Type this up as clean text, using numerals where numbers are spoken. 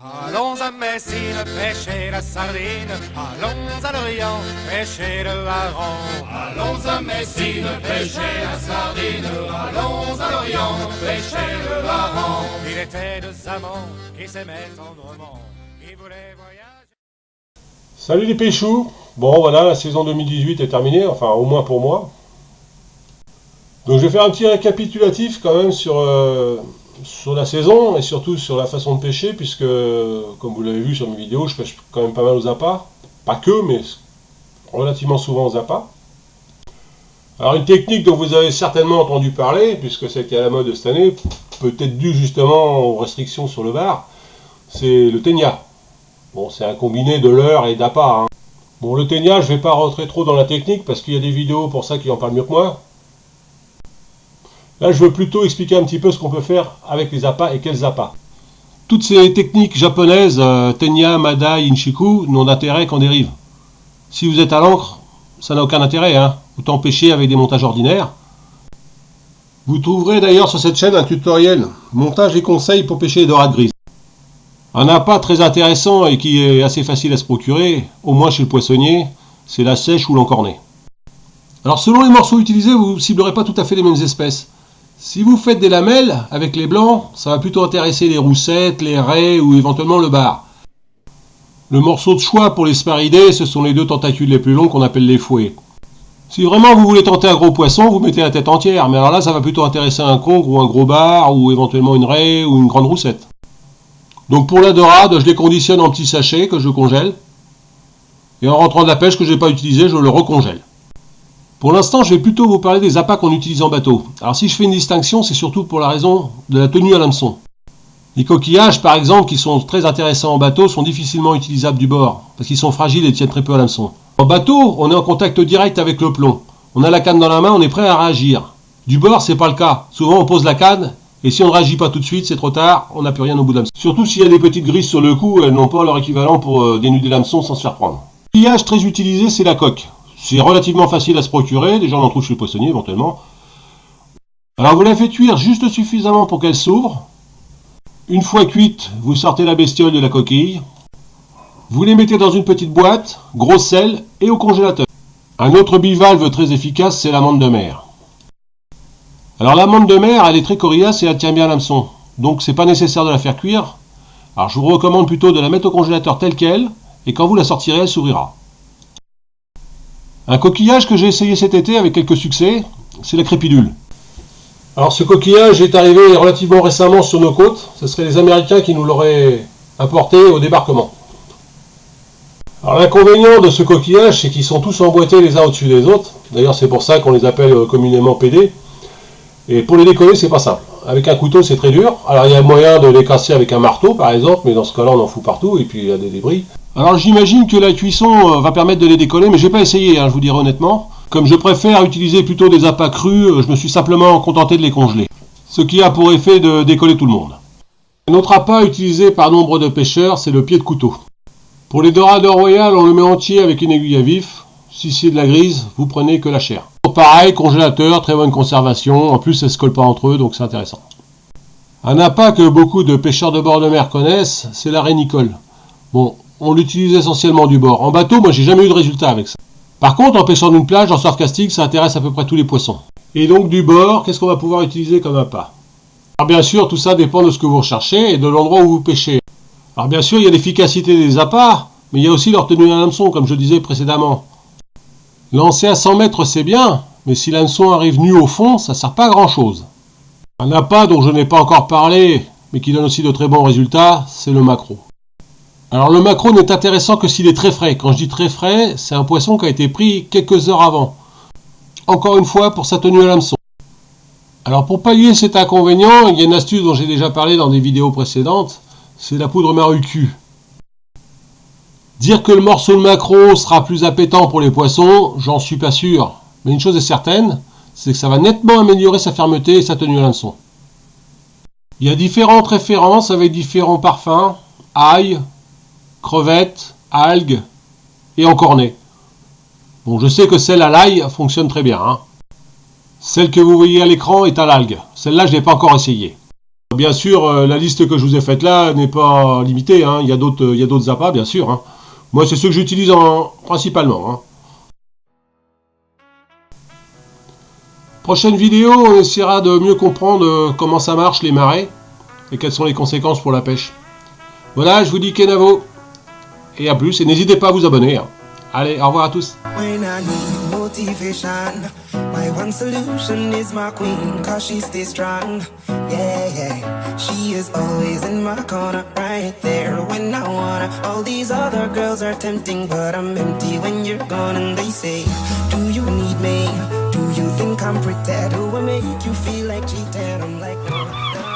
Allons à Messine pêcher la sardine, allons à Lorient pêcher le hareng. Allons à Messine pêcher la sardine, allons à Lorient pêcher le hareng. Il était deux amants qui s'aimaient tendrement, qui voulaient voyager. Salut les péchous. Bon voilà, la saison 2018 est terminée, enfin au moins pour moi. Donc je vais faire un petit récapitulatif quand même sur la saison et surtout sur la façon de pêcher, puisque comme vous l'avez vu sur mes vidéos, je pêche quand même pas mal aux appâts. Pas que, mais relativement souvent aux appâts. Alors une technique dont vous avez certainement entendu parler, puisque c'est à la mode cette année, peut-être dû justement aux restrictions sur le bar, c'est le ténia. Bon, c'est un combiné de leurre et d'appât. Bon, le ténia, je vais pas rentrer trop dans la technique, parce qu'il y a des vidéos pour ça qui en parlent mieux que moi. Là, je veux plutôt expliquer un petit peu ce qu'on peut faire avec les appâts et quels appâts. Toutes ces techniques japonaises, ténia, madai, inchiku, n'ont d'intérêt qu'en dérive. Si vous êtes à l'ancre, ça n'a aucun intérêt, Autant pêcher avec des montages ordinaires. Vous trouverez d'ailleurs sur cette chaîne un tutoriel montage et conseils pour pêcher les dorades grises. Un appât très intéressant et qui est assez facile à se procurer, au moins chez le poissonnier, c'est la sèche ou l'encornet. Alors selon les morceaux utilisés, vous ne ciblerez pas tout à fait les mêmes espèces. Si vous faites des lamelles avec les blancs, ça va plutôt intéresser les roussettes, les raies ou éventuellement le bar. Le morceau de choix pour les sparidés, ce sont les deux tentacules les plus longs qu'on appelle les fouets. Si vraiment vous voulez tenter un gros poisson, vous mettez la tête entière, mais alors là ça va plutôt intéresser un congre ou un gros bar ou éventuellement une raie ou une grande roussette. Donc pour la dorade, je les conditionne en petits sachets que je congèle. Et en rentrant de la pêche que je n'ai pas utilisé, je le recongèle. Pour l'instant, je vais plutôt vous parler des appâts qu'on utilise en bateau. Alors si je fais une distinction, c'est surtout pour la raison de la tenue à l'hameçon. Les coquillages, par exemple, qui sont très intéressants en bateau, sont difficilement utilisables du bord, parce qu'ils sont fragiles et tiennent très peu à l'hameçon. En bateau, on est en contact direct avec le plomb. On a la canne dans la main, on est prêt à réagir. Du bord, c'est pas le cas. Souvent, on pose la canne, et si on ne réagit pas tout de suite, c'est trop tard, on n'a plus rien au bout de l'hameçon. Surtout s'il y a des petites grises sur le cou, elles n'ont pas leur équivalent pour dénuder l'hameçon sans se faire prendre. Le coquillage très utilisé, c'est la coque. C'est relativement facile à se procurer, des gens en trouvent chez le poissonnier éventuellement. Alors vous la faites cuire juste suffisamment pour qu'elle s'ouvre. Une fois cuite, vous sortez la bestiole de la coquille. Vous les mettez dans une petite boîte, gros sel et au congélateur. Un autre bivalve très efficace, c'est l'amande de mer. Alors l'amande de mer, elle est très coriace et elle tient bien à l'hameçon. Donc c'est pas nécessaire de la faire cuire. Alors je vous recommande plutôt de la mettre au congélateur telle qu'elle, et quand vous la sortirez, elle s'ouvrira. Un coquillage que j'ai essayé cet été avec quelques succès, c'est la crépidule. Alors ce coquillage est arrivé relativement récemment sur nos côtes. Ce seraient les Américains qui nous l'auraient importé au débarquement. Alors l'inconvénient de ce coquillage, c'est qu'ils sont tous emboîtés les uns au-dessus des autres. D'ailleurs c'est pour ça qu'on les appelle communément PD. Et pour les décoller, c'est pas simple. Avec un couteau, c'est très dur. Alors il y a moyen de les casser avec un marteau par exemple, mais dans ce cas-là on en fout partout et puis il y a des débris. Alors j'imagine que la cuisson va permettre de les décoller, mais j'ai pas essayé, je vous dirai honnêtement. Comme je préfère utiliser plutôt des appâts crus, je me suis simplement contenté de les congeler. Ce qui a pour effet de décoller tout le monde. Un autre appât utilisé par nombre de pêcheurs, c'est le pied de couteau. Pour les dorades royales, on le met entier avec une aiguille à vif. Si c'est de la grise, vous prenez que la chair. Pareil, congélateur, très bonne conservation. En plus, ça ne se colle pas entre eux, donc c'est intéressant. Un appât que beaucoup de pêcheurs de bord de mer connaissent, c'est la rénicole. Bon, on l'utilise essentiellement du bord. En bateau, moi, j'ai jamais eu de résultat avec ça. Par contre, en pêchant d'une plage, en surf casting, ça intéresse à peu près tous les poissons. Et donc, du bord, qu'est-ce qu'on va pouvoir utiliser comme appât? Alors bien sûr, tout ça dépend de ce que vous recherchez et de l'endroit où vous pêchez. Alors bien sûr, il y a l'efficacité des appâts, mais il y a aussi leur tenue à l'hameçon, comme je disais précédemment. Lancer à 100 mètres, c'est bien, mais si l'hameçon arrive nu au fond, ça ne sert pas à grand chose. Un appât dont je n'ai pas encore parlé, mais qui donne aussi de très bons résultats, c'est le maquereau. Alors le maquereau n'est intéressant que s'il est très frais. Quand je dis très frais, c'est un poisson qui a été pris quelques heures avant. Encore une fois, pour sa tenue à l'hameçon. Alors pour pallier cet inconvénient, il y a une astuce dont j'ai déjà parlé dans des vidéos précédentes, c'est la poudre marucue. Dire que le morceau de maquereau sera plus appétant pour les poissons, j'en suis pas sûr. Mais une chose est certaine, c'est que ça va nettement améliorer sa fermeté et sa tenue à l'hameçon. Il y a différentes références avec différents parfums, ail, crevettes, algues et encornet. Bon, je sais que celle à l'ail fonctionne très bien. Celle que vous voyez à l'écran est à l'algue. Celle-là, je ne l'ai pas encore essayée. Bien sûr, la liste que je vous ai faite là n'est pas limitée, hein. Il y a d'autres appâts, bien sûr, hein. Moi, c'est ceux que j'utilise principalement, hein. Prochaine vidéo, on essaiera de mieux comprendre comment ça marche les marées et quelles sont les conséquences pour la pêche. Voilà, je vous dis Kenavo et à plus, et n'hésitez pas à vous abonner, hein. Allez, au revoir à tous. When I need motivation, my one solution is my queen, cause she stays strong. Yeah, yeah, she is always in my corner, right there when I wanna. All these other girls are tempting, but I'm empty when you're gone. And they say, do you need me? Do you think I'm pretend? Do I make you feel like cheating? I'm like, no.